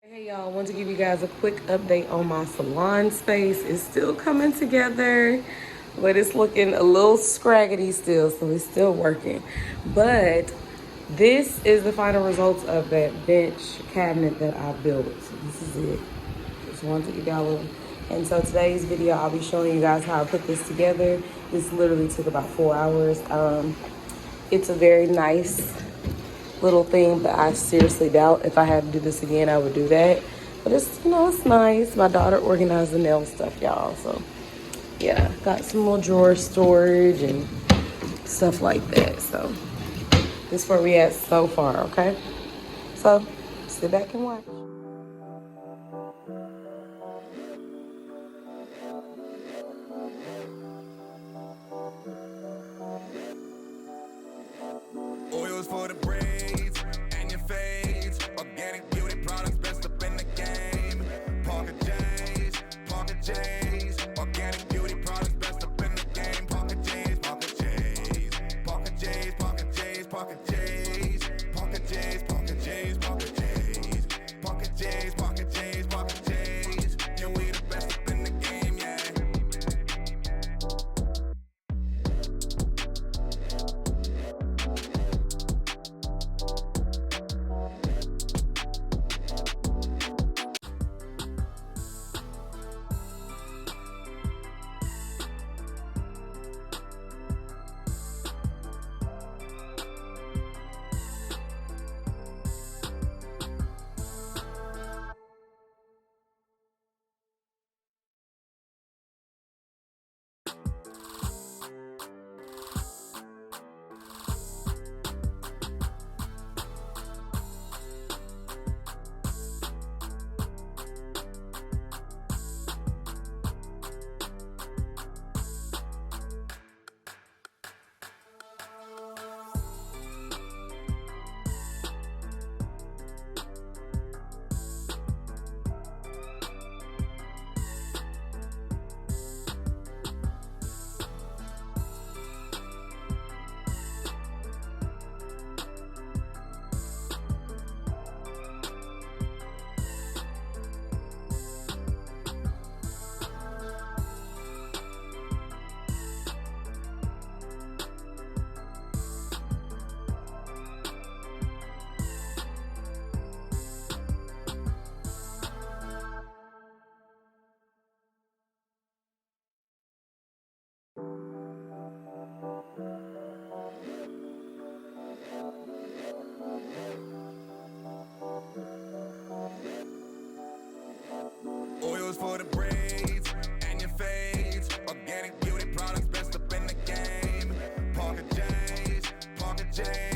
Hey y'all, want to give you guys a quick update on my salon space. It's still coming together, but it's looking a little scraggly still, so it's still working. But this is the final results of that bench cabinet that I built. So this is it. Just wanted to give y'all a little. And so today's video, I'll be showing you guys how I put this together. This literally took about 4 hours. It's a very nice little thing, but I seriously doubt if I had to do this again, I would do that. But it's, it's nice. My daughter organized the nail stuff, y'all. So yeah, got some little drawer storage and stuff like that. So this is where we at so far, okay? So sit back and watch. Oils for the braids and your fades. Organic beauty products, best up in the game. Parker J's, Parker J's. Organic beauty products, best up in the game. Parker J's, Parker J's. Parker J's, Parker J's, Parker J's. Parker J's, Parker J's, Parker J's. Parker J's, Parker J's, Parker J's. Yeah, we the best up in the game, yeah. Oils for the braids and your fades. Organic beauty products, best up in the game. Parker J's, Parker J's.